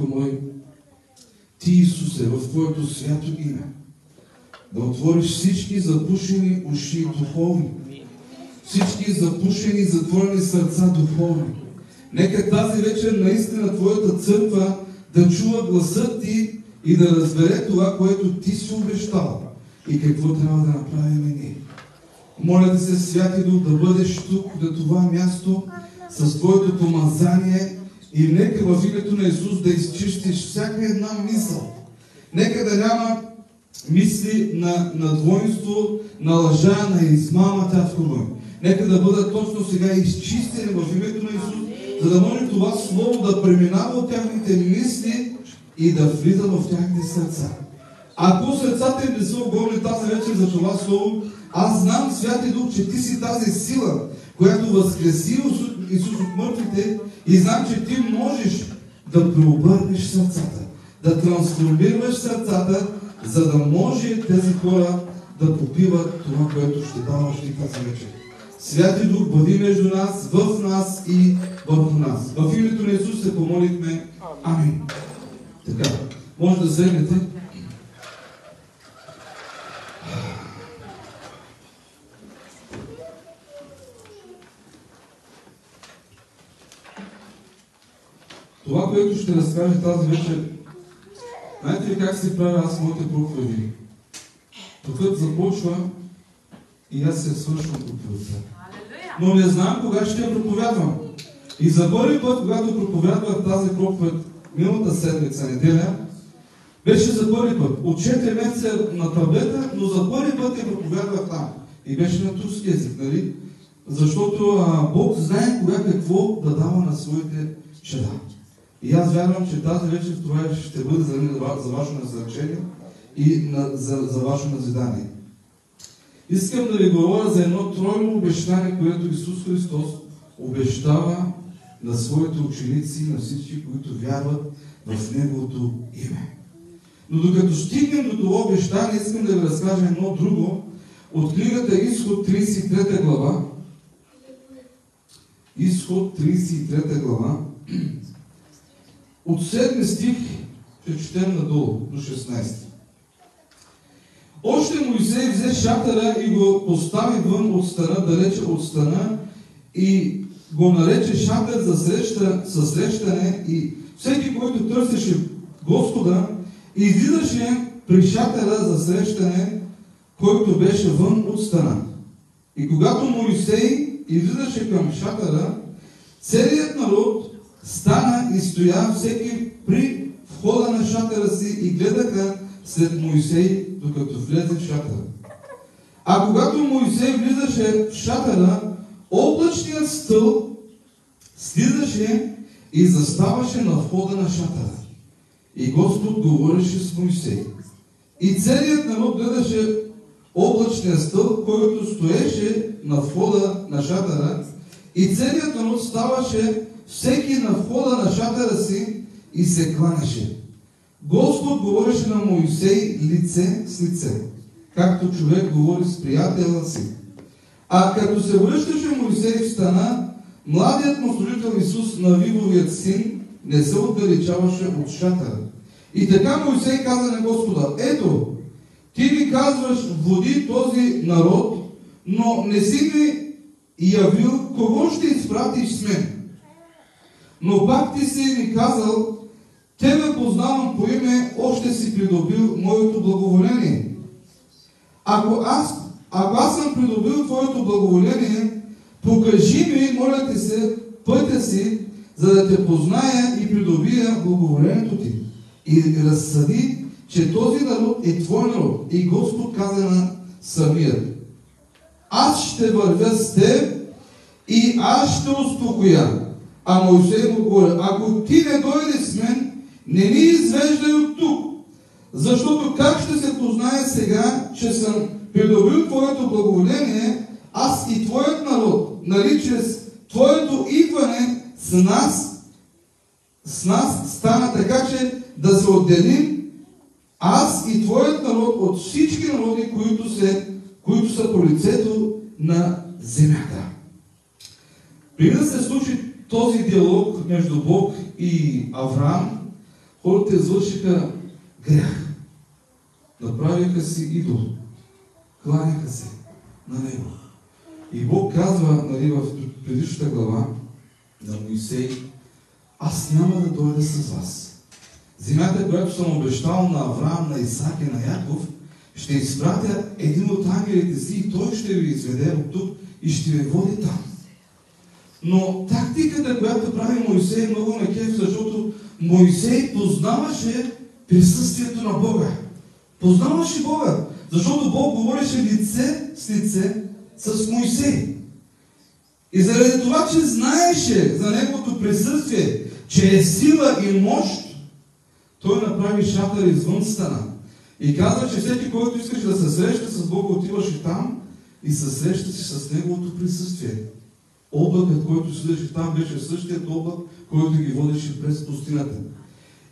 Татко мой, Ти, Исусе, в Твоето свято име, да отвориш всички запушени уши духовни, всички запушени и затворени сърца духовни. Нека тази вечер наистина Твоята църква да чува гласът Ти и да разбере това, което Ти си обещал и какво трябва да направим ние. Моля Те се, Святи Дух, да бъдеш тук, на това място, с Твоето помазание и нека в името на Исус да изчистиш всяка една мисъл. Нека да няма мисли на двойнство, на лъжа, на измама, Татко мой. Нека да бъдат точно сега изчистени в името на Исус, за да може това Слово да преминава от тяхните мисли и да влиза в тяхните сърца. Ако сърцата им не са огромни тази вечер за това Слово, аз знам, Святи Дух, че Ти си тази сила, която възкреси Исус от мъртвите, и знам, че Ти можеш да преобърнеш сърцата, да трансформираш сърцата, за да може тези хора да попиват това, което ще даваш Ти тази вечер. Святи Дух, бъди между нас, в нас и върху нас. В името на Исус се помолихме. Амин. Така, може да седнете. Това, което ще разкажа тази вечер, знаете ли как се правя аз моите проповеди? Тук започва и аз се свършвам проповедта. Но не знам кога ще я проповядвам. И за първи път, когато проповядвах тази проповед миналата седмица, неделя, беше за първи път. От 4 месеца на таблета, но за първи път я проповядвах там. И беше на турски език, нали? Защото Бог знае кога какво да дава на своите чеда. И аз вярвам, че тази вечер това ще бъде за ваше насърчение и за ваше назидание. Искам да ви говоря за едно тройно обещание, което Исус Христос обещава на своите ученици, на всички, които вярват в Неговото име. Но докато стигнем до това обещание, искам да ви разкажа едно друго от книгата Изход 33 глава. Изход 33 глава. От 7 стих ще четем надолу до 16. Още Моисей взе шатъра и го постави вън от стана, далече от стана, и го нарече шатър за срещане, и всеки, който търсеше Господа, излизаше при шатъра за срещане, който беше вън от стана. И когато Моисей излизаше към шатъра, целият народ стана и стоя всеки при входа на шатъра си и гледаха след Моисей, докато влезе в шатъра. А когато Моисей влизаше в шатъра, облачният стълб слизаше и заставаше на входа на шатъра. И Господ говореше с Моисей. И целият народ гледаше облачния стълб, който стоеше на входа на шатъра, и целият народ ставаше всеки на входа на шатъра си и се кланяше. Господ говореше на Моисей лице с лице, както човек говори с приятела си. А като се връщаше Моисей в стана, младият му служител Исус, Навивовият син, не се отдалечаваше от шатъра. И така Моисей каза на Господа: ето, ти ми казваш, води този народ, но не си ми явил кого ще изпратиш с мен. Но пак ти си ми казал: тебе познавам по име, още си придобил моето благоволение. Ако аз съм придобил твоето благоволение, покажи ми, моля ти се, пътя си, за да те позная и придобия благоволението ти. И разсъди, че този народ е твой народ. И Господ каза на самия: аз ще вървя с теб и аз ще успокоя. А Моисей му говори: ако ти не дойдеш с мен, не ни извеждай от тук, защото как ще се позная сега, че съм придобил твоето благоволение, аз и твоят народ, нали, чрез твоето идване с нас стана така, че да се отделим аз и твоят народ от всички народи, които са по лицето на земята. Преди да се случи този диалог между Бог и Авраам, хората извършиха грях. Направиха си идол. Кланяха се на него. И Бог казва, нали, в предишната глава на Моисей: аз няма да дойда с вас. Земята, която съм обещал на Авраам, на Исак и на Яков, ще изпратя един от ангелите си и той ще ви изведе от тук и ще ви води там. Но тактиката, която прави Моисей, много ме кеф, защото Моисей познаваше присъствието на Бога. Познаваше Бога, защото Бог говореше лице с лице с Моисей. И заради това, че знаеше за неговото присъствие, че е сила и мощ, той направи шатър извън стана. И каза, че всеки, който искаше да се среща с Бога, отиваше там и се среща си с неговото присъствие. Облакът, който седеше там, беше същият облак, който ги водеше през пустината.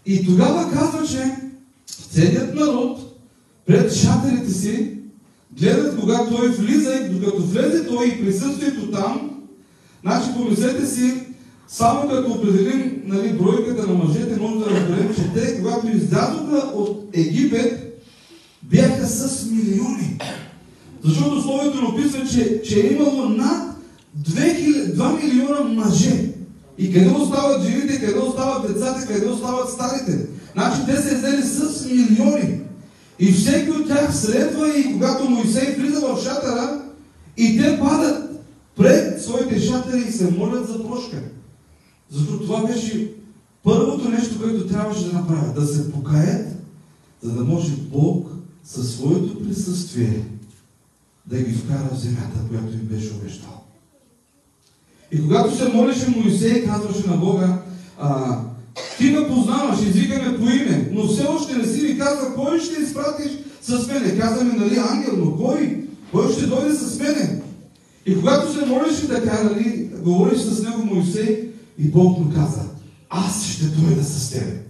И тогава казва, че целият народ пред шатерите си гледат, когато той влиза, и докато влезе той и присъствието там, значи помислете си, само като определим, нали, бройката на мъжете, може да разберем, че те, когато излязоха от Египет, бяха с милиони. Защото словото написва, че е имало над 2 милиона мъже. И къде остават жените, къде остават децата, къде остават старите? Значи те се взели с милиони. И всеки от тях следва, и когато Моисей влиза в шатъра, и те падат пред своите шатъри и се молят за прошка. Защото това беше първото нещо, което трябваше да направят. Да се покаят, за да може Бог със своето присъствие да ги вкара в земята, която им беше обещал. И когато се молеше Моисей, казваше на Бога: ти ме познаваш, извикаме по име, но все още не си ми казва кой ще изпратиш с мене. Казваме, нали, ангел, но кой? Кой ще дойде с мене? И когато се молеше така, нали, говориш с него Моисей, и Бог му каза: аз ще дойда с тебе.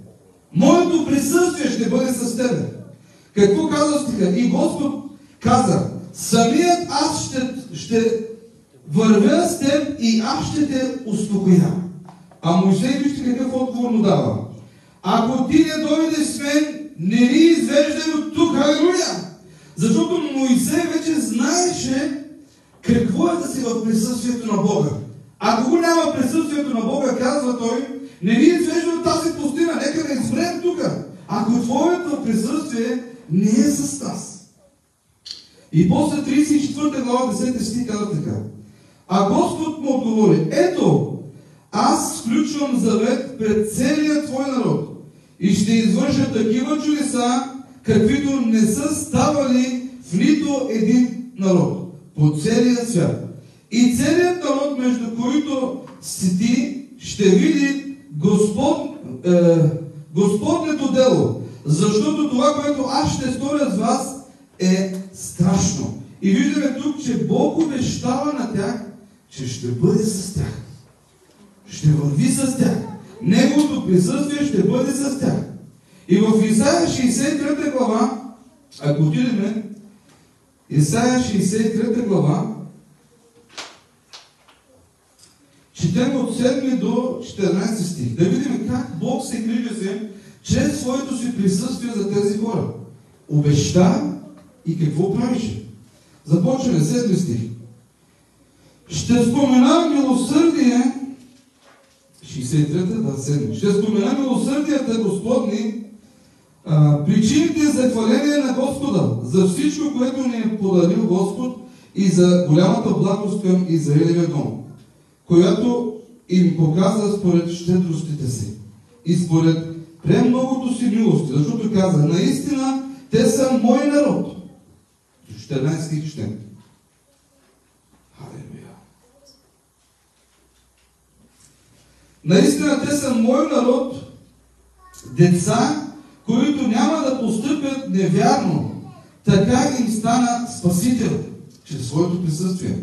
Моето присъствие ще бъде с тебе. Какво казва стиха? И Господ каза: самият аз ще вървя с теб и аз ще те успокоя. А Моисей, вижте какъв отговор му дава: ако ти не дойдеш с мен, не ни извеждай от тук. Алелуя! Защото Моисей вече знаеше какво е да си в присъствието на Бога. Ако го няма присъствието на Бога, казва той, не ни извеждай от тази пустина, нека да изпрем тук. Ако твоето присъствие не е с нас. И после 34 глава 10 стих казва така: а Господ му отговори: ето, аз сключвам завет пред целия твой народ и ще извърша такива чудеса, каквито не са ставали в нито един народ по целия свят. И целият народ, между които си ти, ще види Господнето дело, защото това, което аз ще сторя с вас, е страшно. И виждаме тук, че Бог обещава на тях, че ще бъде с тях. Ще върви с тях. Неговото присъствие ще бъде с тях. И в Исаия 63 глава, ако отидем, Исаия 63 глава, четем от 7 до 14 стих. Да видим как Бог се грижи чрез своето си присъствие за тези хора. Обеща и какво правише. Започваме 7 стих. Ще спомена милосърдие, 63-та, да, 7. Ще спомена милосърдията Господни, причините за хваление на Господа, за всичко, което ни е подарил Господ, и за голямата благост към Израилевия дом, която им показа според щедростите си и според премногото си милости, защото каза: наистина те са мой народ. 14 стих четем. Халелуя. Наистина те са мой народ, деца, които няма да постъпят невярно. Така им стана Спасител чрез своето присъствие.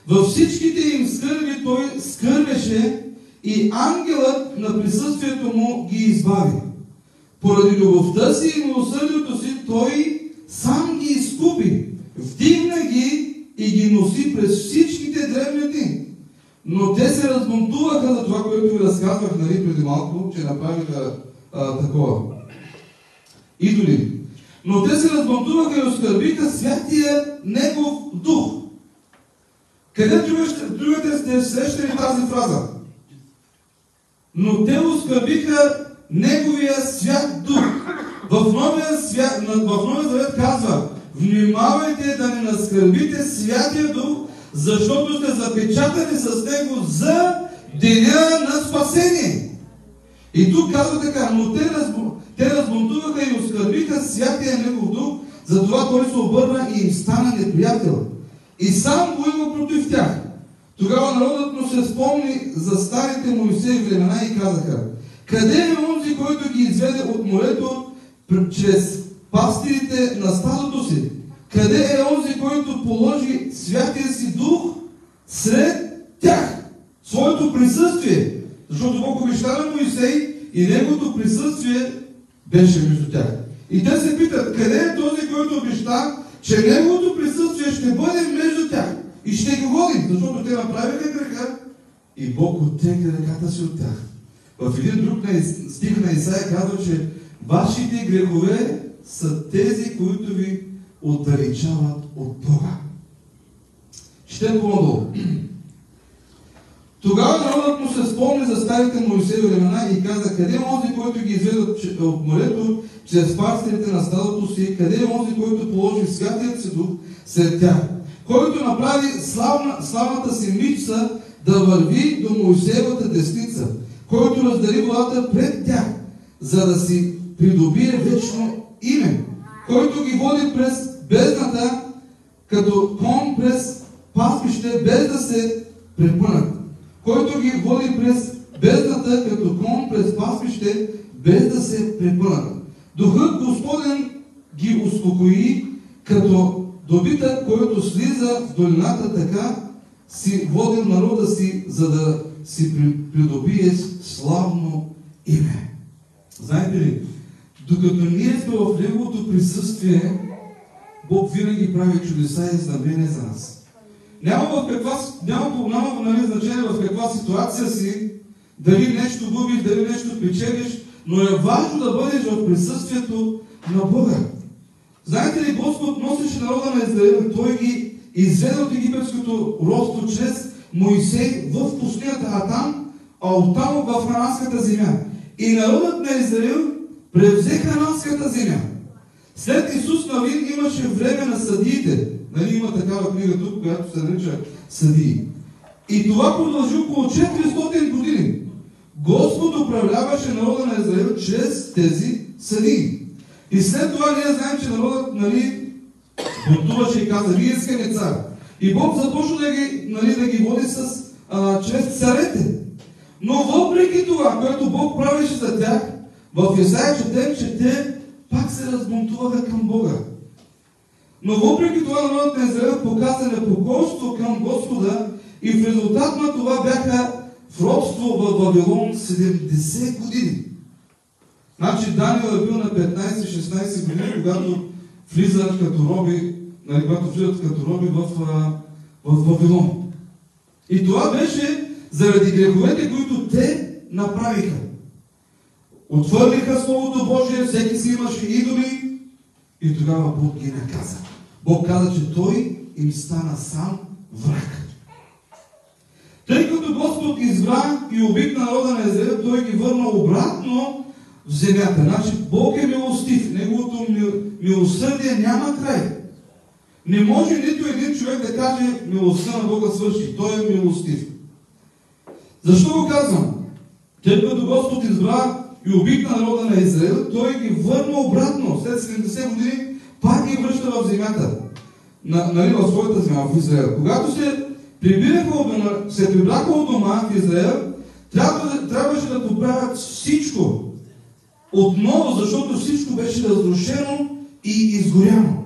Във всичките им скърби той скърбеше и ангелът на присъствието му ги избави. Поради любовта си и милосърдието си той сам ги изкупи, вдигна ги и ги носи през всичките древни дни. Но те се разбунтуваха за това, което ви разказвах, нали, преди малко, че направиха такова. Идоли. Но те се разбунтуваха и оскърбиха святия Негов дух. Къде другите сте срещали тази фраза? Но те оскърбиха Неговия свят дух. В Новия Завет казва: внимавайте да не наскърбите Святия Дух, защото сте запечатани с Него за деня на спасение. И тук казва така: но те разбунтуваха и оскърбиха Святия Негов Дух, затова Той се обърна и им стана неприятел. И сам воюва против тях. Тогава народът му се спомни за старите Моисеи времена и казаха: къде е онзи, който ги изведе от морето чрез пастирите на стадото си? Къде е онзи, който положи Святия си Дух сред тях? Своето присъствие. Защото Бог обеща на Моисей и Неговото присъствие беше между тях. И те се питат: къде е този, който обеща, че Неговото присъствие ще бъде между тях и ще ги води? Защото те направиха греха и Бог оттегли ръката си от тях. В един друг стих на Исаия казва, че вашите грехове са тези, които ви отдалечават от Бога. Четем по-надолу. Тогава народът му се спомни за старите Моисееви времена и каза: къде е онзи, който ги изведе от морето чрез пастирите на стадото си? Къде е онзи, който положи Святият си Дух сред тях? Който направи славната си мишца да върви до Моисеевата десница, който раздели водата пред тях, за да си придобие вечно име, който ги води през бездната като кон през паспище, без да се препънат, който ги води през бездната като кон през паспище, без да се препънат. Духът Господен ги успокои като добитък, който слиза в долината, така си водил народа си, за да си придобие славно име. Знаете ли, докато ние сме в Неговото присъствие, Бог винаги прави чудеса и знамения за нас. Няма значение в каква ситуация си, дали нещо губиш, дали нещо печелиш, но е важно да бъдеш в присъствието на Бога. Знаете ли, Господ носеше народа на Израил, Той ги изведе от египетското робство чрез Моисей в пустинята, оттам в хананската земя. И народът на Израил превзе хананската земя. След Исус Навин имаше време на съдиите. Има такава книга тук, която се нарича Съдии. И това продължи около 400 години. Господ управляваше народа на Израил чрез тези съдии. И след това ние знаем, че народът бунтуваше и каза: ние искаме цар. И Бог започна да ги води чрез царете. Но въпреки това, което Бог правеше за тях, в Исаия четем, че те пак се разбунтуваха към Бога. Но въпреки това народът на Израил показа непокорство към Господа и в резултат на това бяха в робство в Вавилон 70 години. Значи Даниел е бил на 15-16 години, когато влизат като роби, в Вавилон. И това беше заради греховете, които те направиха. Отвърлиха Словото Божие, всеки си имаше идоли и тогава Бог ги наказа. Бог каза, че Той им стана сам враг. Тъй като Господ избра и обикна народа на Израил, Той ги върна обратно в земята. Значи Бог е милостив. Неговото милосърдие няма край. Не може нито един човек да каже: милостта на Бога свърши. Той е милостив. Защо го казвам? Тъй като Господ избра и обикна народа на Израил, Той ги върна обратно. След 70 години пак ги връща в земята. В своята земя, в Израил. Когато се прибраха от дома в Израил, трябваше да поправят всичко отново, защото всичко беше разрушено и изгоряно.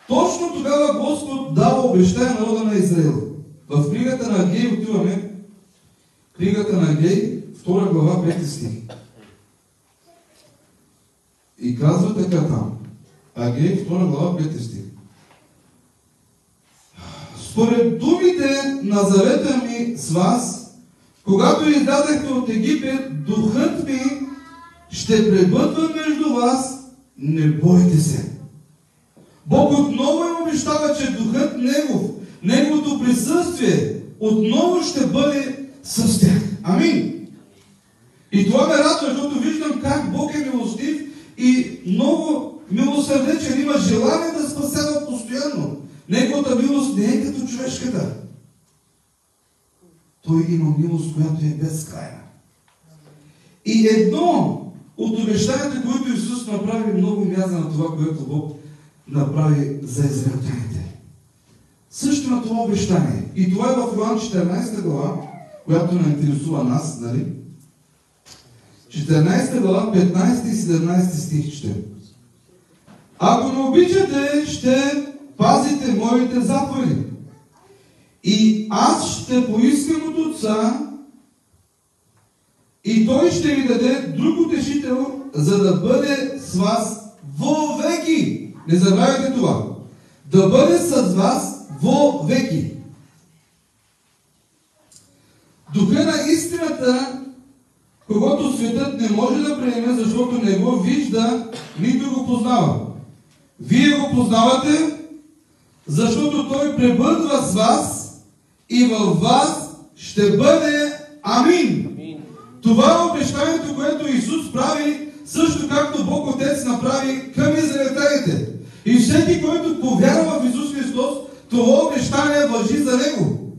Точно тогава Господ дава обещание на народа на Израил. В книгата на Агей отиваме. Книгата на Агей, 2 глава, 5 стих. И казва така там. Агей, 2 глава, 5 стих. Според думите на завета ми с вас, когато издадахте от Египет, духът ми ще пребъдва между вас, не бойте се. Бог отново им обещава, че Духът Негов, Неговото присъствие отново ще бъде с тях. Амин. И това ме радва, защото виждам как Бог е милостив и много милосърдечен, има желание да спасява постоянно. Неговата милост не е като човешката. Той има милост, която е безкрайна. И едно от обещанията, които Исус направи, много мяза на това, което Бог направи за израелтяните. Също на това обещание. И това е в Йоан 14 глава, която не интересува нас, нали? 14 глава, 15 и 17 стих чете. Ако не обичате, ще пазите моите заповеди. И аз ще поискам от Отца, и Той ще ви даде друг утешител, за да бъде с вас вовеки. Не забравяйте това. Да бъде с вас вовеки. Духа на истината, когато светът не може да приеме, защото не го вижда, нито го познава. Вие го познавате, защото Той пребъдва с вас и във вас ще бъде Амин. Това е обещанието, което Исус прави, също както Бог Отец направи към израелтяните. И всеки, който повярва в Исус Христос, това обещание важи за него.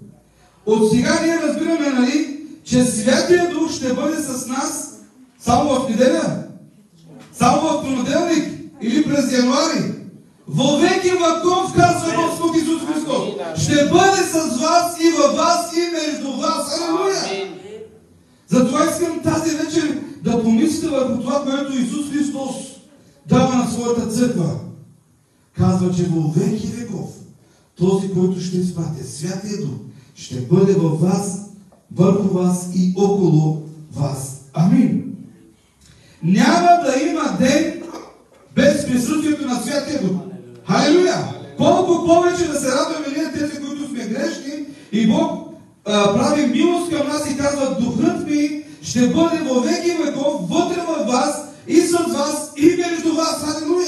От сега ние разбираме, нали, че Святия Дух ще бъде с нас само в неделя, само в понеделник или през януари. Вовеки веков, казва Господ Исус Христос. Ще бъде с вас и във вас и между вас. Алелуя! Затова искам тази вечер да помислите върху това, което Исус Христос дава на своята църква. Казва, че вовеки веков този, който ще изпрати, Святия Дух, ще бъде във вас, върху вас и около вас. Амин. Няма да има ден без присъствието на Святия Дух. Халелуя! Колко повече да се радваме ние тези, които сме грешни, и Бог прави милост към нас и казва, Духът ми ще бъде вовеки веков вътре във вас и с вас и между вас. Халелуя!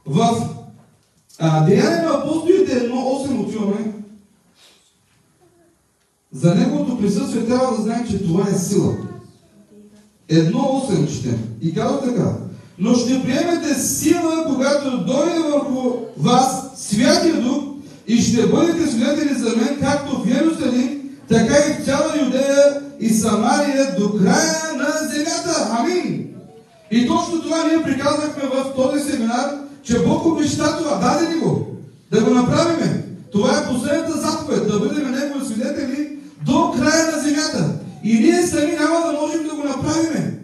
В Деяния на апостолите 1.8 отиваме. За Неговото присъствие трябва да знаем, че това е сила. 1.8 четем. И казва така. Но ще приемете сила, когато дойде върху вас Святия Дух и ще бъдете свидетели за мен, както в Йерусалим, така и в цяла Юдея и Самария до края на земята. Амин! И точно това ние приказахме в този семинар, че Бог обеща това. Даде ни го. Да го направиме. Това е последната заповед. Да бъдем Негови свидетели до края на земята. И ние сами няма да можем да го направиме.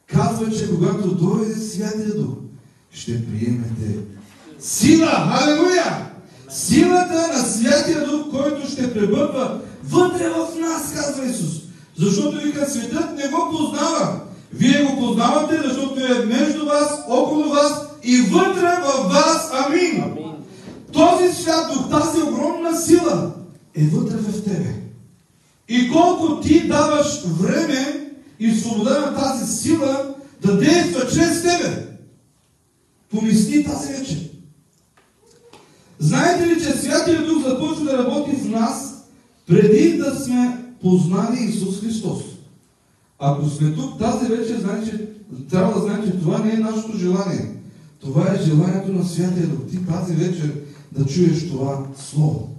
Казва, че когато дойде Святия Дух, ще приемете сила. Халелуя! Силата на Святия Дух, който ще пребъдва вътре в нас, казва Исус. Защото вика, светът не го познава. Вие го познавате, защото е между вас, около вас и вътре във вас. Амин. Амин. Този Свят Дух, тази огромна сила е вътре в тебе. И колко ти даваш време и свобода на тази сила да действа чрез тебе. Помисли тази вечер. Знаете ли, че Святия Дух започва да работи в нас преди да сме познали Исус Христос? Ако сме тук тази вечер, трябва да знаем, че това не е нашето желание. Това е желанието на Святия Дух. Ти тази вечер да чуеш това слово.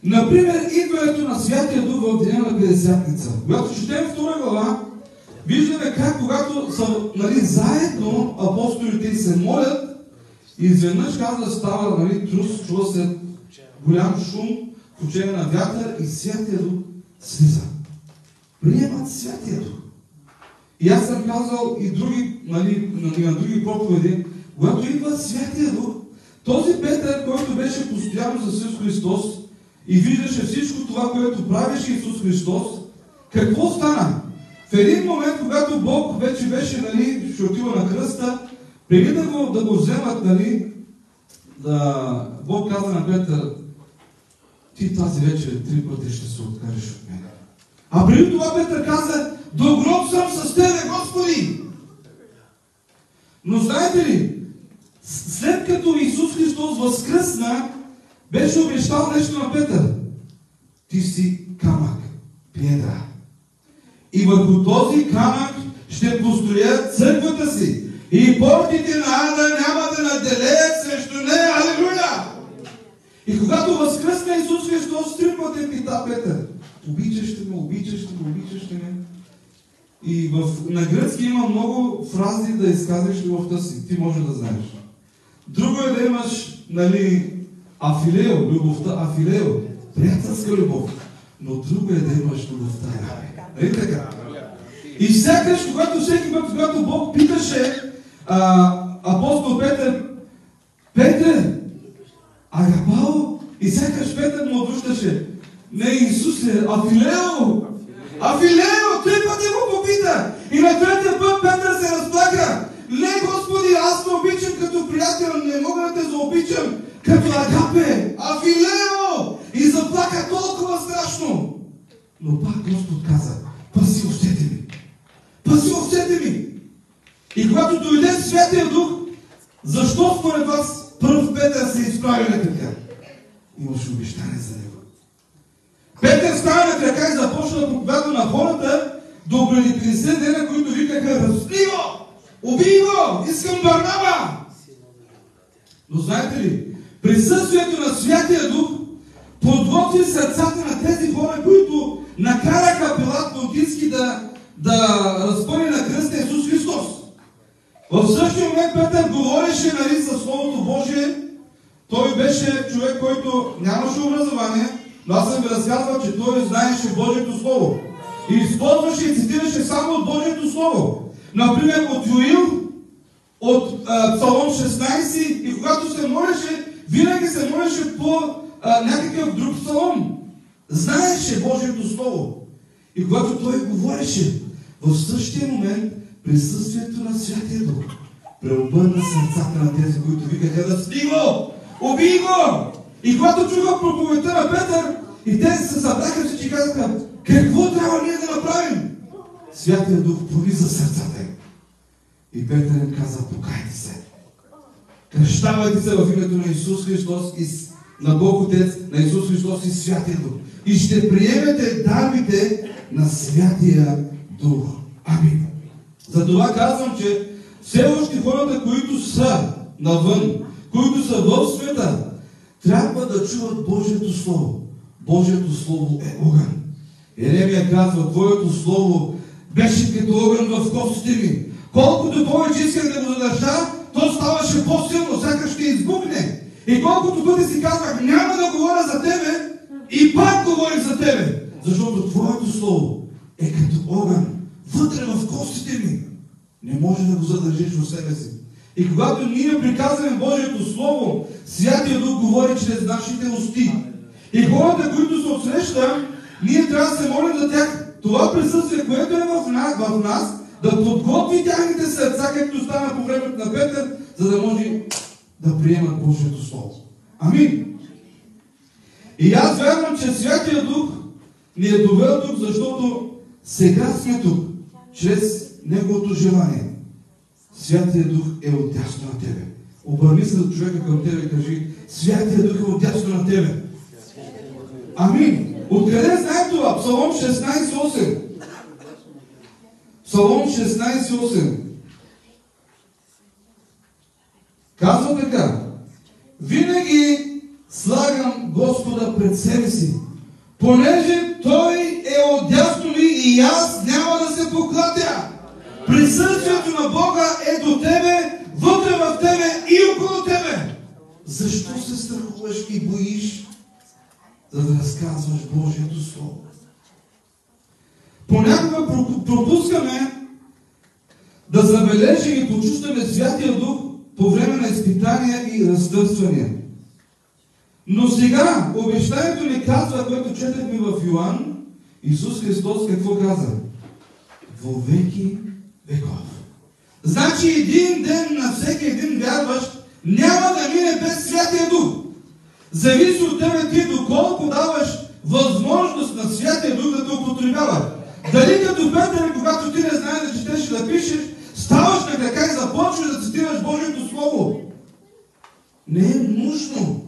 Например, идването на Святия Дух в деня на Петдесятница. Когато четем 2 глава, виждаме как, когато са заедно апостолите и се молят, изведнъж казва, става трус, чува се голям шум, включение на вятър и Святия Дух слиза. Приемат Святия Дух. И аз съм казал и други, на други проповеди, когато идва Святия Дух, този Петър, който беше постоянно за Исус Христос и виждаше всичко това, което правеше Исус Христос, какво стана? В един момент, когато Бог вече беше, ще отива на кръста, преди да го вземат, Бог каза на Петър, ти тази вечер 3 пъти ще се откажеш от мен. А преди това Петър каза, до гроб съм с Тебе, Господи. Но знаете ли, след като Исус Христос възкръсна, беше обещал нещо на Петър. Ти си камък, пиедра. И върху този камък ще построя църквата си. И портите на ада няма да наделеят срещу нея. Алелуя! И когато възкръсна Исус Христос, 3 пъти пита Петър: обичаш ли ме, обичаш ли ме, обичаш ли ме? И на гръцки има много фрази да изказваш любовта си. Ти може да знаеш. Друго е да имаш, афилео, любовта, афилео, приятелска любов. Но друго е да имаш любовта. Нали така? И сякаш, всеки път, когато Бог питаше апостол Петър: Петър, агапао? И сякаш Петър му отвръщаше: не, Исусе, афилео! Афилео! 3 пъти му попита. И на 3-тия път Петър се разплака: не, Господи, аз те обичам като приятел, не мога да те заобичам като агапе. Афилео! И заплака толкова страшно. Но пак Господ каза: паси овцете ми. Паси овцете ми. И когато дойде Святия Дух, защо според вас пръв Петър се изправи на крака? Имаше обещание за него. Петър стана на крака и започна да проповядва на хората до 50 дена, които викаха: разпни го! Убий го! Искам Барнаба! Но знаете ли, присъствието на Святия Дух подготви сърцата на тези хора, които накараха Пилат Понтийски да разпъне на кръста Исус Христос. В същия момент Петър говореше за Словото Божие. Той беше човек, който нямаше образование, но аз съм ви разказвал, че той знаеше Божието Слово. И използваше и цитираше само от Божието Слово. Например, от Йоил, от Псалом 16, и когато се молеше, винаги се молеше по някакъв друг псалом. Знаеше Божието Слово. И когато той говореше, в същия момент присъствието на Святия Дух преобърна сърцата на тези, които викаха: разпни го! Убий го! И когато чуха проповедта на Петър, и те се събраха всички и казаха: какво трябва ние да направим? Святия Дух прониза сърцата им. И Петър им каза: покайте се. Кръщавайте се в името на Исус Христос и на Бог Отец, на Исус Христос и Святия Дух. И ще приемете дарбите на Святия Дух. Амин. Затова казвам, че все още хората, които са навън, които са в света, трябва да чуват Божието Слово. Божието Слово е огън. Еремия казва: Твоето Слово беше като огън в костите ми. Колкото повече исках да го задържа, то ставаше по-силно, сякаш ще избухне. И колкото пъти си казвах: няма да говоря за тебе, и пак говорих за тебе. Защото Твоето Слово е като огън вътре в костите ми. Не може да го задържиш в себе си. И когато ние приказваме Божието Слово, Святия Дух говори чрез нашите усти. И хората, които се отсреща, ние трябва да се молим за тях. Това присъствие, което е в нас, да подготви тяхните сърца, както стана по времето на Петър, за да може да приемат Божието Слово. Амин. И аз вярвам, че Святия Дух ни е довел тук, защото сега сме тук, чрез Неговото желание. Святия Дух е отдясно на тебе. Обърни се до човека към тебе и кажи: Святия Дух е отдясно на тебе. Амин. Откъде знаем това? Псалом 16:8. Псалом 16:8. Казва така: винаги слагам Господа пред себе си, понеже Той е отдясно ми и аз няма да се поклатя. Присъствието на Бога е до тебе, вътре в тебе и около тебе. Защо се страхуваш и боиш, за да разказваш Божието Слово? Понякога пропускаме да забележим и почувстваме Святия Дух по време на изпитания и разтърсвания. Но сега обещанието ни казва, което четахме в Йоан, Исус Христос какво каза? Вовеки веков. Значи един ден на всеки един вярващ няма да мине без Святия Дух. Зависи от тебе ти доколко даваш възможност на Святия Дух да те употребява. Дали като Петър, когато ти не знаеш да четеш и да пишеш, ставаш на крака и започваш да цитираш Божието Слово. Не е нужно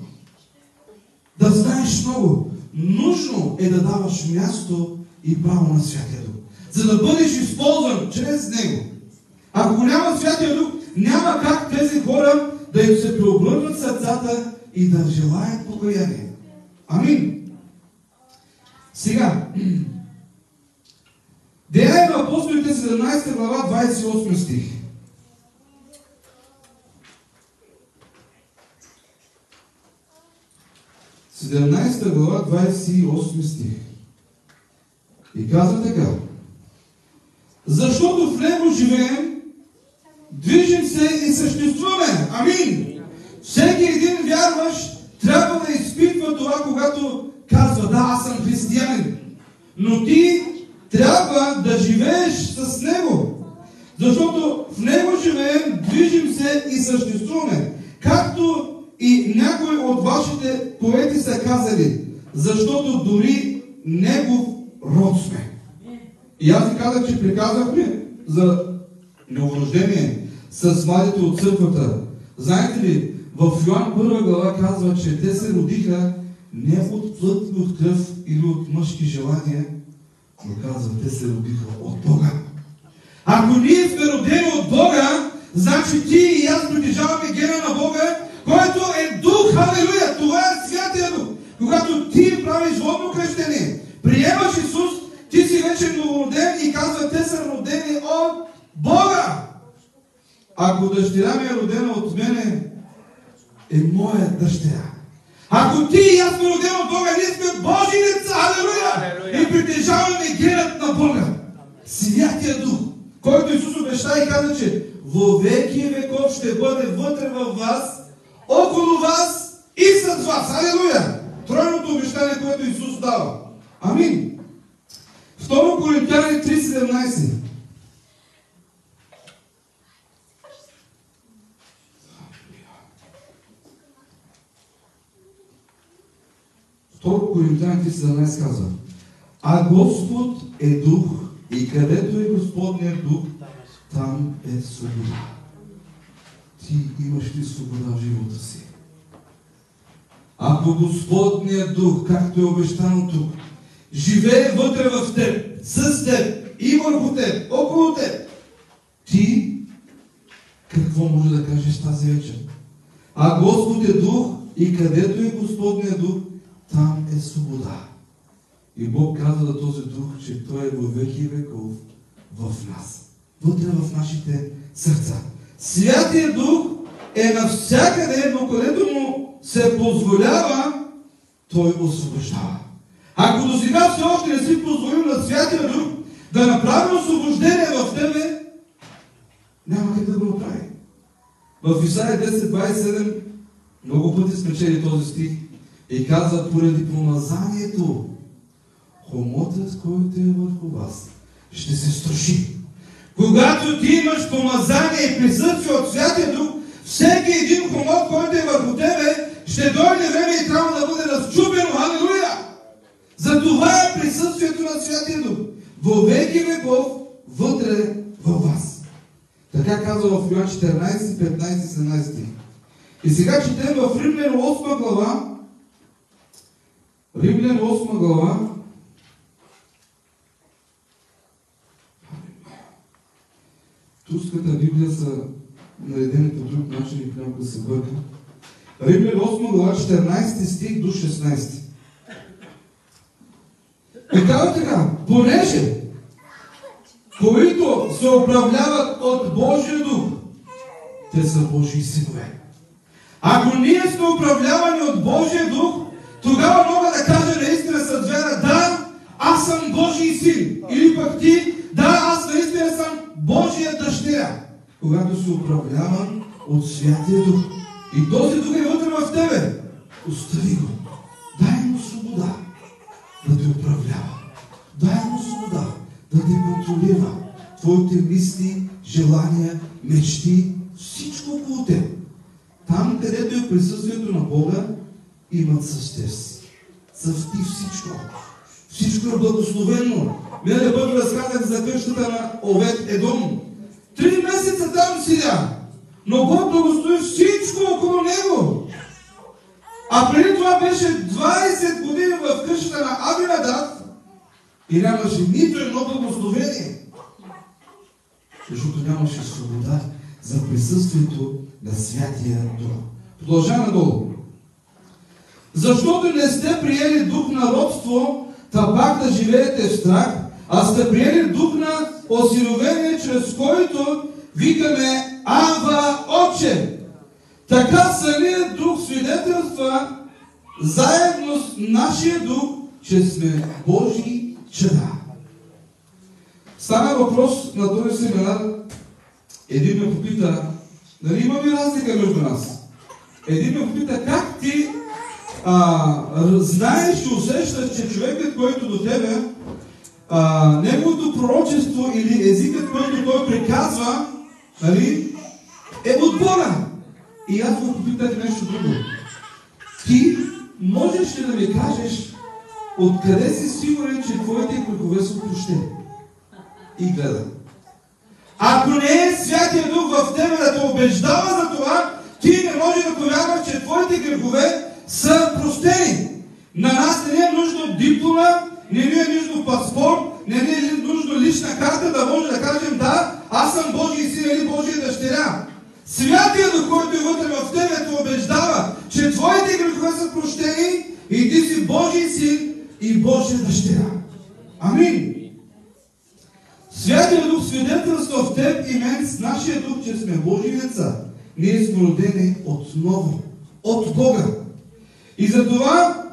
да знаеш много. Нужно е да даваш място и право на Святия Дух, за да бъдеш използван чрез Него. Ако го няма Святия Дух, няма как тези хора да им се преобърнат сърцата и да желаят покаяние. Амин. Сега, Деяния на апостолите, 17 глава, 28 стих. Седемнадесета глава, 28 стих. И казва така: защото в него живеем, движим се и съществуваме. Амин. Всеки един вярващ трябва да изпитва това, когато казва: да, аз съм християнин. Но ти трябва да живееш с него. Защото в него живеем, движим се и съществуваме. Както и някои от вашите поети са казали, защото дори негов род сме. И аз ви казах, че приказахме за новорождение с младите от църквата. Знаете ли, в Йоан 1 глава казва, че те се родиха не от плът и от кръв или от мъжки желания, но казва, те се родиха от Бога. Ако ние сме родени от Бога, значи ти и аз притежаваме гена на Бога, който е Дух. Халелуя! Това е Святия Дух. Когато ти правиш водно кръщение, приемаш Исус, ти си вече новороден и казва, те са родени от Бога. Ако дъщеря ми е родена от мене, е моя дъщеря. Ако ти и аз сме родени от Бога, ние сме Божи деца. Алелуя! И притежаваме генът на Бога. Святия Дух, който Исус обеща и каза, че во веки веков ще бъде вътре във вас, около вас и с вас. Алелуя! Тройното обещание, което Исус дава. Амин. 2 Коринтияни 3:17. Второ Коринтияни 3:17 казва: а Господ е дух и където е Господният дух, там е свобода. Ти имаш ли свобода в живота си? Ако Господният дух, както е обещано тук, живее вътре в теб, с теб и върху теб, около теб, ти какво може да кажеш тази вечер? А Господ е дух и където е Господният дух, там е свобода. И Бог казва за този дух, че Той е във веки и веков в нас. Вътре в нашите сърца. Святия Дух е навсякъде, но където му се позволява, Той освобождава. Ако до сега все още не си позволил на Святия Дух да направи освобождение в тебе, няма как да го направи. В Исаия 10:27 много пъти сме чели този стих и казва: поради помазанието, хомотът, който е върху вас, ще се струши. Когато ти имаш помазание и присъствие от Святия Дух, всеки един хомот, който е върху тебе, ще дойде време и трябва да бъде разчупено. Алелуя! За това е присъствието на Святия Дух. Во веки веков вътре във вас. Така казва в Йоан 14, 15, 17. И сега четем в Римляни 8 глава. Римляни 8 глава. Турската Библия са наредени по друг начин и понякога се бърка. Римляни 8 глава, 14 стих до 16. И казва така: понеже които се управляват от Божия дух, те са Божии синове. Ако ние сме управлявани от Божия дух, тогава мога да кажа наистина с вера: да, аз съм Божий син. Или пък ти: да, аз наистина съм Божия дъщеря. Когато си управляван от Святия Дух. И този Дух е вътре в тебе. Остави го. Дай му свобода да те управлява. Дай му свобода да те контролира. Твоите мисли, желания, мечти, всичко около теб. Там, където е присъствието на Бога, имат съществ. Цъфти всичко. Всичко е благословено. Миналия път разказах за къщата на Овед Едом. 3 месеца там седя, но Бог благослови всичко около него. А преди това беше 20 години в къщата на Аминадаб и нямаше нито едно благословение. Защото нямаше свобода за присъствието на Святия Дух. Продължаваме надолу. Защото не сте приели дух на робство, та пак да живеете в страх, а сте приели дух на осиновение, чрез който викаме Ава, Отче. Така самият дух свидетелства заедно с нашия дух, че сме Божии чада. Стана въпрос на този семинар. Един ме попита, нали има ли разлика между нас? Един ме попита, как ти знаеш и усещаш, че човекът, който до тебе, неговото пророчество или езикът, който той приказва, нали, е от Бога. И аз го попитах нещо друго. Ти можеш ли да ми кажеш откъде си сигурен, че твоите грехове са опрощени? И гледа. Ако не е Святия Дух в тебе да те убеждава за това, ти не можеш да повярваш, че твоите грехове са простени. На нас не е нужно диплома, не ни е нужно паспорт, не ни е нужно лична карта да може да кажем да, аз съм Божий син или Божия дъщеря. Святия Дух, който е вътре в тебе, те убеждава, че твоите грехове са прощени и ти си Божий син и Божия дъщеря. Амин. Святия Дух свидетелства в теб и мен с нашия дух, че сме Божии деца. Ние сме родени отново, от Бога. И затова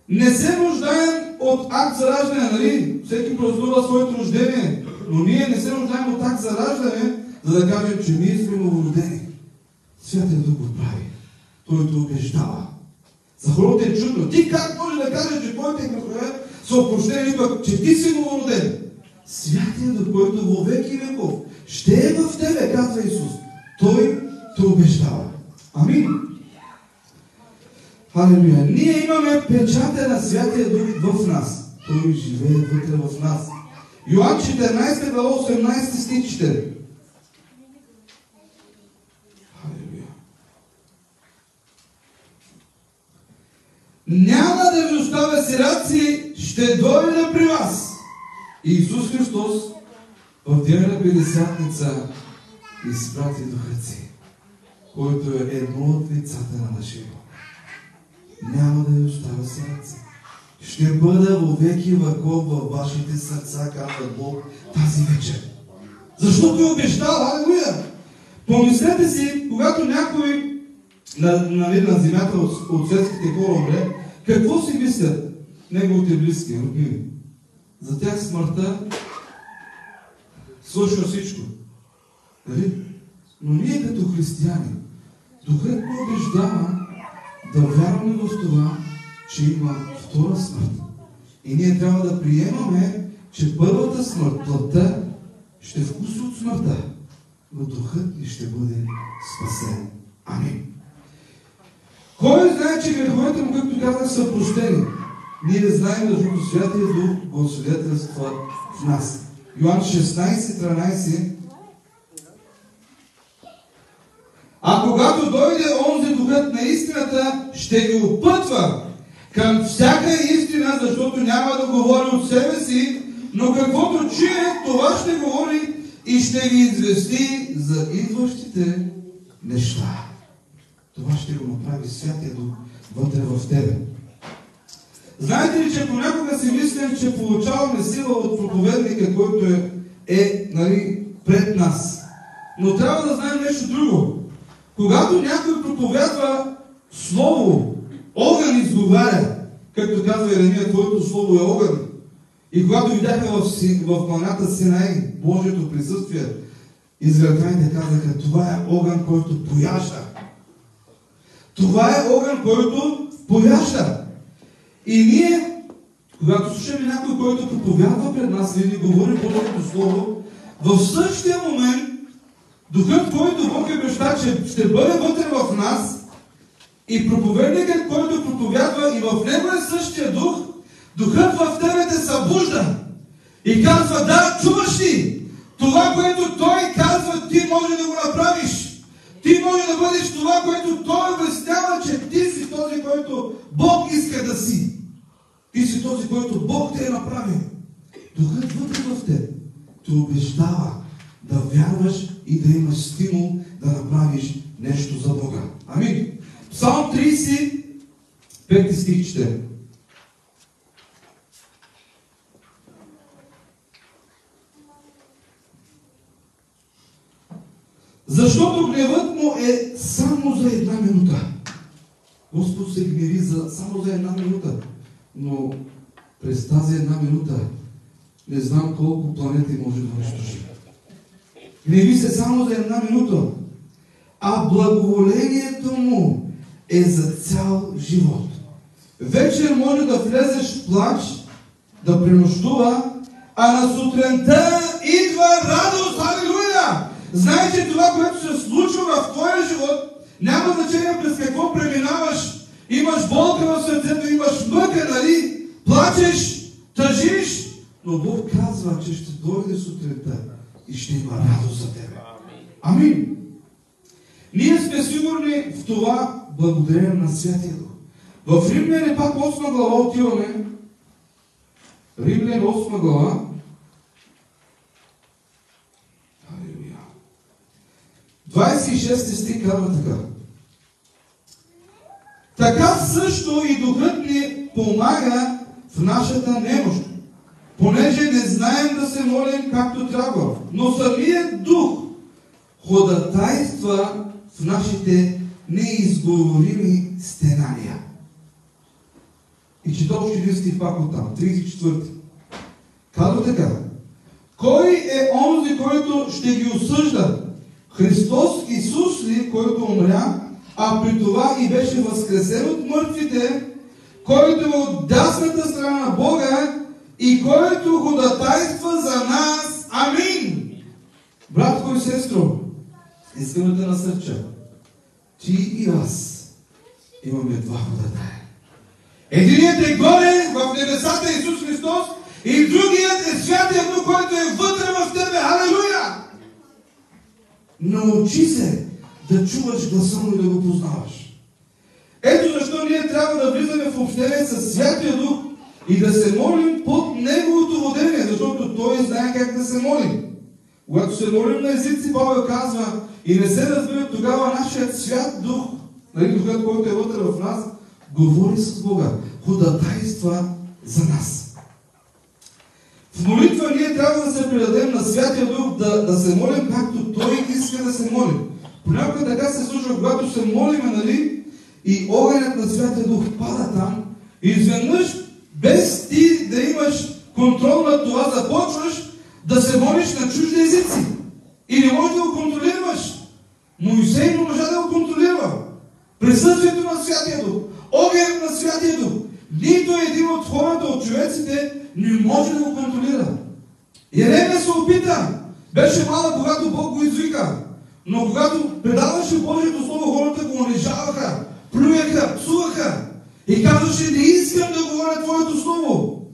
не се нуждаем от акт за раждане, нали? Всеки празнува своето рождение, но ние не се нуждаем от акт за раждане, за да кажем, че ние сме новородени. Святия Дух го прави. Той те убеждава. За хората е чудно. Ти как може да кажеш, че твоите грехове са опрощени, пък че ти си новороден? Святия Дух, който във веки веков ще е в тебе, казва Исус. Той те убеждава. Амин. Халелуя. Ние имаме печата на Святия Дух в нас. Той живее вътре в нас. Йоан 14 глава 18 стих чете. Халелуя. Няма да ви оставя сираци, ще дойда при вас. Исус Христос в деня на Петдесятница изпрати Духа си, който е едно от лицата на нашия Бог. Няма да ви оставя сираци. Ще бъда вовеки веков във вашите сърца, казва Бог тази вечер. Защото е обещал, алелуя! Помислете си, когато някой на земята от светските хора умре, какво си мислят неговите близки, роднини? За тях смъртта свършва всичко. Нали? Но ние като християни, Духът ни убеждава да вярваме в това, че има втора смърт. И ние трябва да приемаме, че първата смърт, плътта, ще вкуси от смъртта, но Духът ни ще бъде спасен. Амин. Кой знае, че греховете му, както казах, са простени? Ние не знаем, защото Святия Дух го свидетелства в нас. Йоан 16:13. А когато дойде онзи Духът на истината, ще ви опътва към всяка истина, защото няма да говори от себе си, но каквото чуе, това ще говори и ще ви извести за идващите неща. Това ще го направи Святия Дух вътре в тебе. Знаете ли, че понякога си мислим, че получаваме сила от проповедника, който е пред нас. Но трябва да знаем нещо друго. Когато някой проповядва слово, огън изговаря, както казва Еремия, твоето слово е огън. И когато видяха в планината Синай Божието присъствие, израелтяните казаха, това е огън, който пояжда. Това е огън, който пояжда. И ние, когато слушаме някой, който проповядва пред нас или говори Божието Слово, в същия момент Духът, който Бог е обещал, че ще бъде вътре в нас, и проповедникът, който проповядва, и в него е същия дух, Духът в тебе те се събужда и казва: да, чуваш ли? Това, което Той казва, ти може да го направиш. Ти може да бъдеш това, което Той обяснява, че ти си този, който Бог иска да си. Ти си този, който Бог те е направил. Духът вътре в теб те убеждава да вярваш и да имаш стимул да направиш нещо за Бога. Амин. Псалм 30, 5 стих чете. Защото гневът му е само за една минута. Господ се гневи само за една минута. Но през тази една минута не знам колко планети може да унищожи. Гневи се само за една минута. А благоволението му е за цял живот. Вечер може да влезеш в плач, да пренощува, а на сутринта идва радост. Алилуя! Знаеш, че това, което се случва в твоя живот, няма значение през какво преминаваш. Имаш болка в сърцето, имаш мъка, нали? Плачеш, тъжиш, но Бог казва, че ще дойде сутринта и ще има радост за тебе. Амин. Ние сме сигурни в това благодарение на Святия Дух. В Римляни пак 8 глава отиваме. Римляни 8 глава. Алилуя. 26 стих казва така. Така също и Духът ни помага в нашата немощ, понеже не знаем да се молим както трябва, но самият Дух ходатайства в нашите неизговорими стенания. И чета още един стих пак оттам, 34. Казва така. Кой е онзи, който ще ги осъжда? Христос Исус ли, който умря, а при това и беше възкресен от мъртвите, който е от дясната страна на Бога и който ходатайства за нас. Амин! Братко и сестро, искам да те насърча. Ти и аз имаме два ходатая. Единият е горе в небесата Исус Христос и другият е Святия Дух, който е вътре в тебе. Алелуя! Научи се да чуваш гласа му и да го познаваш. Ето защо ние трябва да влизаме в общение с Святия Дух и да се молим под Неговото водение, защото Той знае как да се молим. Когато се молим на езици, Павел казва, и не се разбира, тогава нашият Свят Дух, нали, Духът, който е вътре в нас, говори с Бога, ходатайства за нас. В молитва ние трябва да се предадем на Святия Дух, да се молим както Той иска да се молим. Понякога така се случва, когато се молиме, нали, и огънят на Святия Дух пада там, и изведнъж, без ти да имаш контрол над това, започваш да се молиш на чужди езици. И не можеш да го контролираш. Моисей не можа да го контролира. Присъствието на Святия Дух, огънят на Святия Дух, нито един от хората, от човеците, не може да го контролира. Еремия се опита. Беше малък, когато Бог го извика. Но когато предаваше Божието Слово, хората го унижаваха, плюеха, псуваха и казваше, не искам да говоря Твоето Слово.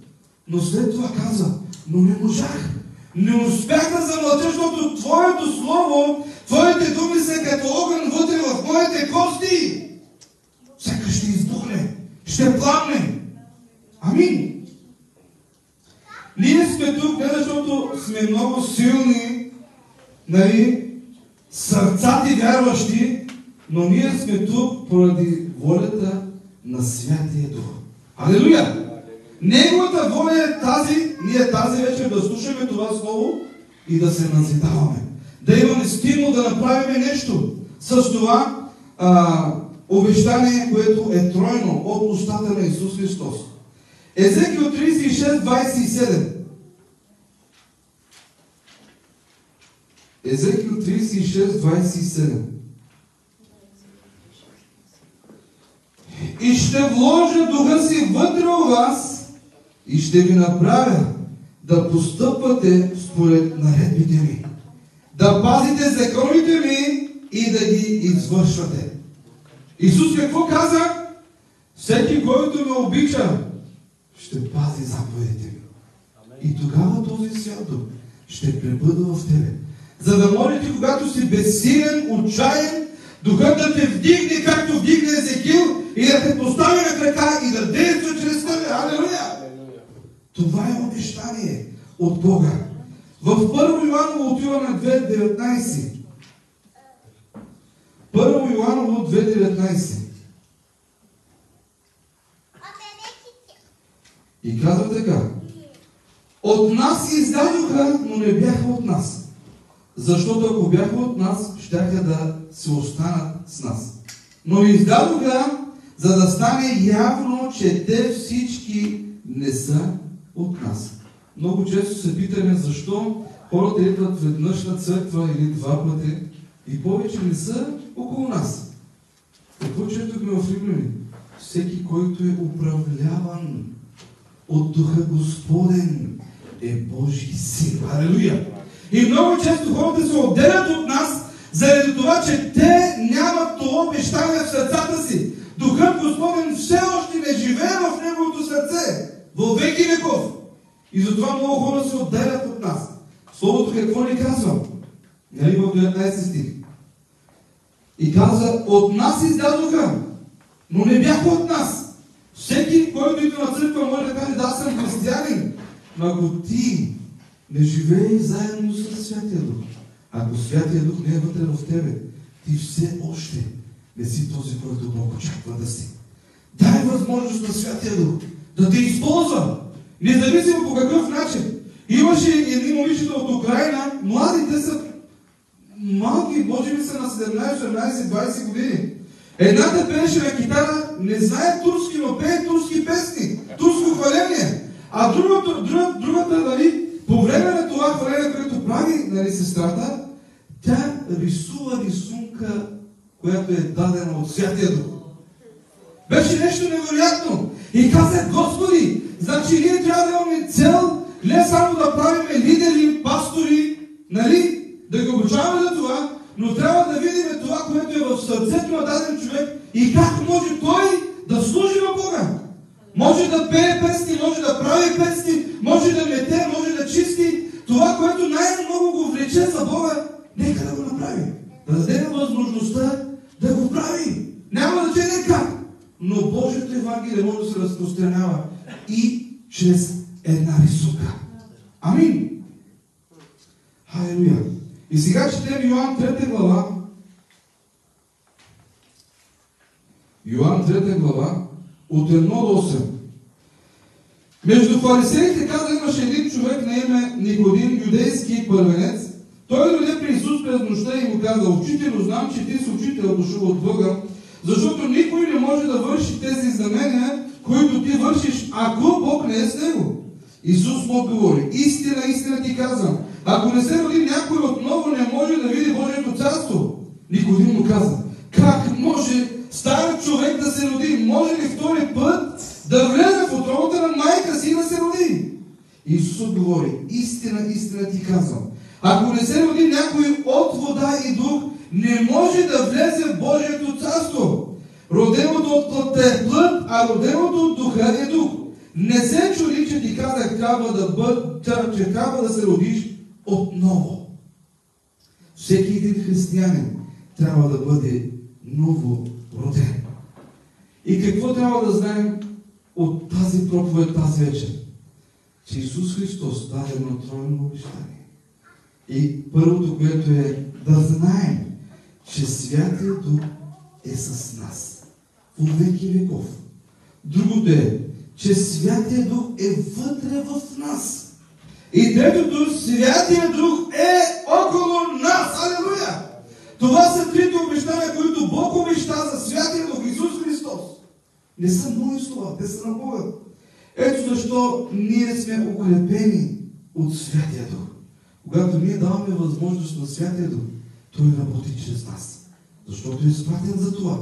Но след това каза, но не можах. Не успях да замълча, защото Твоето Слово, Твоите думи са като огън вътре в моите кости. Сякаш ще избухне, ще пламне. Амин. Ние сме тук, не защото сме много силни, нали, сърцати вярващи, но ние сме тук поради волята на Святия Дух. Алелуя! Неговата воля е тази, ние тази вечер да слушаме това слово и да се назидаваме. Да имаме стимул да направим нещо с това обещание, което е тройно от устата на Исус Христос. Езекил 36, 27. Езекил 36, 27. И ще вложа духа си вътре у вас и ще ви направя да постъпвате според наредбите ми, да пазите законите ми и да ги извършвате. Исус какво каза? Всеки, който ме обича, ще пази заповедите ми. И тогава този Свят Дух ще пребъдва в тебе. За да може ти, когато си безсилен, отчаян, Духът да те вдигне, както вдигне Езекил, и да те постави на крака и да действа чрез тебе. Алелуя! Това е обещание от Бога. В 1 Йоаново отиваме 2.19. 1 Йоаново 2.19. И казва така: от нас издадоха, но не бяха от нас. Защото ако бяха от нас, щяха да се останат с нас. Но издадоха, за да стане явно, че те всички не са от нас. Много често се питаме защо хората идват веднъж на църква или два пъти и повече не са около нас. Какво четохме в Римляни? Всеки, който е управляван от Духа Господен, е Божий син. Алелуя! И много често хората се отделят от нас, заради това, че те нямат това обещание в сърцата си. Духът Господен все още не живее в неговото сърце, във веки веков. И затова много хора се отделят от нас. Словото какво ни казва? Нали в 19 стих? И каза: от нас издадоха, но не бяха от нас. Всеки, който идва на църква, може да каже: да, аз съм християнин. Но ако ти не живее заедно с Святия Дух, ако Святия Дух не е вътре в тебе, ти все още не си този, който Бог очаква да си. Дай възможност на Святия Дух да те използва, независимо по какъв начин. Имаше едни момичета от Украина, младите са малки, може би са на 17, 18, 20 години. Едната пееше на китара, не знае турски, но пее турски песни, турско хваление. А другата, нали, по време на това хваление, което прави, нали, сестрата, тя рисува рисунка, която е дадена от Святия Дух. Беше нещо невероятно. И казах: Господи, значи ние трябва да имаме цел, не само да правим лидери, пастори, нали, да ги обучаваме за това, но трябва да видим това, което е в сърцето на даден човек и как може той да служи на Бога. Може да пее песни, може да прави песни, може да мете, може да чисти. Това, което най-много го влече за Бога, нека да го направи. Да дадем възможността да го прави. Няма значение как. Но Божието Евангелие може да се разпространява и чрез една рисунка. Амин. Халелуя. И сега четем Йоан 3 глава. Йоан 3 глава от 1 до 8. Между фарисеите, каза, имаше един човек на име Никодим, юдейски първенец. Той дойде при Исус през нощта и му каза: Учителю, знам, че ти си учител, дошъл от Бога, защото никой не може да върши тези знамения, които ти вършиш, ако Бог не е с него. Исус му отговори: истина, истина ти казвам, ако не се роди някой отново, не може да види Божието царство. Никодим му каза: как може стар човек да се роди? Може ли втори път да влезе в утробата на майка си и да се роди? Исус отговори: истина, истина ти казвам, ако не се роди някой от вода и дух, не може да влезе в Божието царство. Роденото от плътта е плът, а роденото от духа е дух. Не се чуди, че ти казах, че трябва да се родиш отново. Всеки един християнин трябва да бъде ново роден. И какво трябва да знаем от тази проповед тази вечер? Че Исус Христос даде едно тройно обещание. И първото, което е да знаем, че Святия Дух е с нас во веки веков. Другото е, че Святия Дух е вътре в нас. И третото, Святия Дух е около нас. Алелуя! Това са трите обещания, които Бог обеща за Святия Дух, Исус Христос. Не са мои слова, те са на Бога. Ето защо ние сме укрепени от Святия Дух. Когато ние даваме възможност на Святия Дух, Той работи чрез нас. Защото е изпратен за това.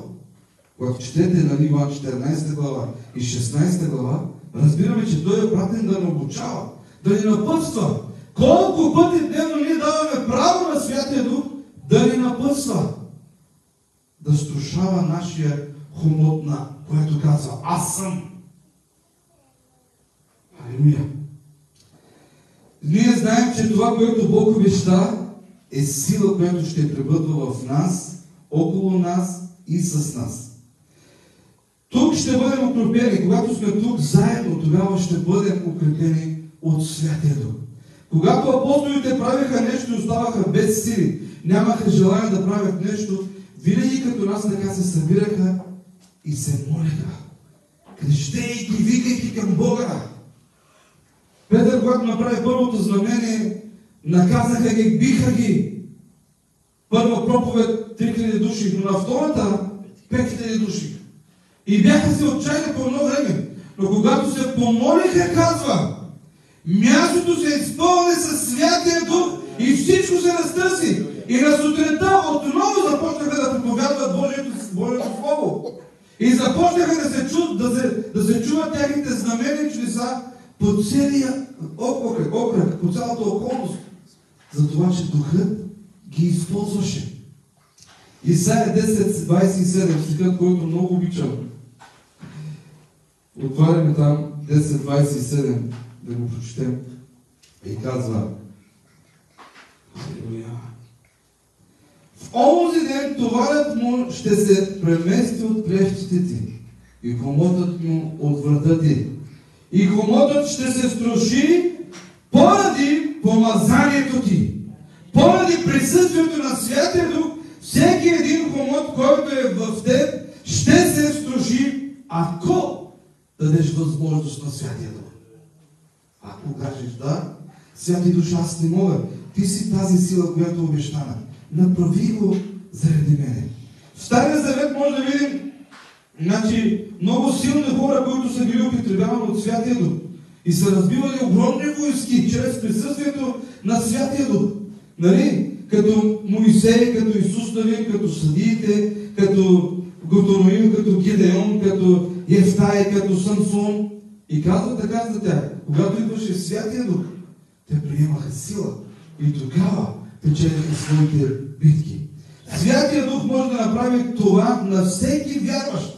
Когато четете на Иван 14 глава и 16 глава, разбираме, че Той е пратен да ни обучава, да ни напътства. Колко пъти дневно ние даваме право на Святия Дух да ни напътства, да струшава нашия хомот, на което казва: аз съм. Алелуя. Ние знаем, че това, което Бог обеща, е сила, която ще пребъдва в нас, около нас и с нас. Тук ще бъдем укрепени. Когато сме тук заедно, тогава ще бъдем укрепени от Святия Дух. Когато апостолите правиха нещо и оставаха без сили, нямаха желание да правят нещо, винаги като нас така се събираха и се молеха, крещейки, викайки към Бога. Петър, когато направи първото знамение, наказаха ги, биха ги. Първа проповед 3000 души, но на втората 5000 души. И бяха се отчаяли по едно време. Но когато се помолиха, казва, мястото се изпълни със Святия Дух и всичко се разтърси. И на сутринта отново започнаха да проповядват Божието Слово. И започнаха да се чуват техните знамения и чудеса по целия окръг, по цялата околност. За това, че Духът ги използваше. Исаия 10:27, стихът, който много обичам. Отваряме там 10:27, да го прочетем. И казва: в онзи ден товарът му ще се премести от плещите ти и хомотът му от врата ти. И хомотът ще се струши поради помазанието ти. Поради присъствието на Святия Дух, всеки един хомот, който е в теб, ще се струши, ако дадеш възможност на Святия Дух. Ако кажеш да, Святи Душ, аз не мога. Ти си тази сила, която обещана. Направи го заради мене. В Стария Завет може да видим много силни хора, които са били употребявани от Святия Дух. И са разбивали огромни войски чрез присъствието на Святия Дух. Нали? Като Моисей, като Исус Навин, като съдиите, като Готороим, като Гидеон, като Ефтай, като Самсон. И казва така за тях: когато идваше Святия Дух, те приемаха сила. И тогава печелиха своите битки. Святия Дух може да направи това на всеки вярващ.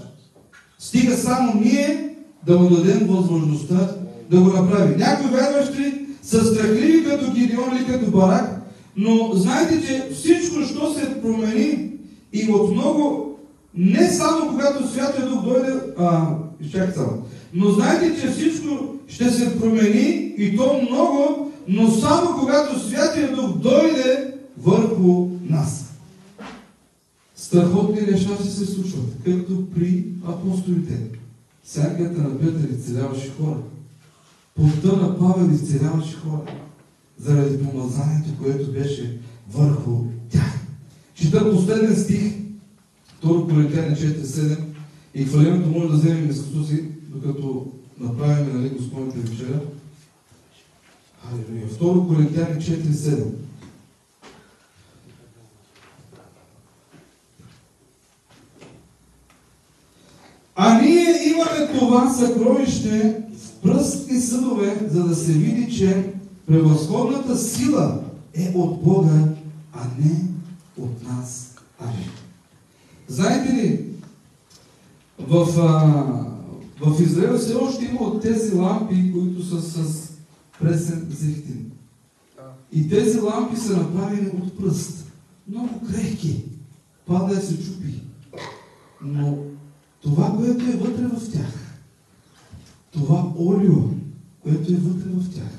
Стига само ние да му дадем възможността да го направи. Някои вярващи са страхливи като Гидеон или като Барак, но знаете, че всичко, що се промени и от много, не само когато Святия Дух дойде, но знаете, че всичко ще се промени и то много, но само когато Святия Дух дойде върху нас. Страхотни неща ще се случват, както при апостолите. Сянката на Петър изцеляваше хора. Плотта на Павел изцеляваше хора. Заради помазанието, което беше върху тях. Чета последен стих, 2 Коринтияни 4:7, и хвалението може да вземем мястото си, докато направим Господната вечеря. Алелуя. 2 Коринтияни 4:7. А ние имаме това съкровище в пръстни съдове, за да се види, че превъзходната сила е от Бога, а не от нас. Знаете ли, в Израел все още има от тези лампи, които са с пресен зехтин. И тези лампи са направени от пръст. Много крехки. Пада и се чупи. Но това, което е вътре в тях, това олио, което е вътре в тях,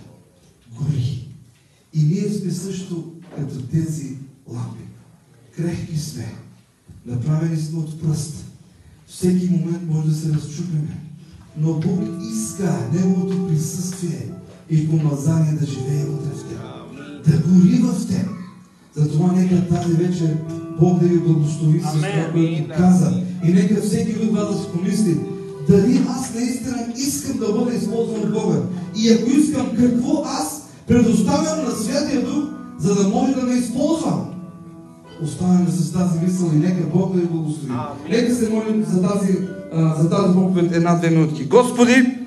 гори. И ние сме също като тези лампи. Крехки сме. Направени сме от пръст. Всеки момент може да се разчупиме. Но Бог иска Неговото присъствие и помазание да живее вътре в теб. Да гори в теб. Затова нека тази вечер Бог да ви благослови с това, което каза. И нека всеки от вас да си помисли, дали аз наистина искам да бъда използван от Бога. И ако искам, какво аз предоставям на Святия Дух, за да може да ме използвам. Оставяме с тази мисъл и нека Бог да ви благослови. Нека се молим за тази проповед 1-2 минутки. Господи,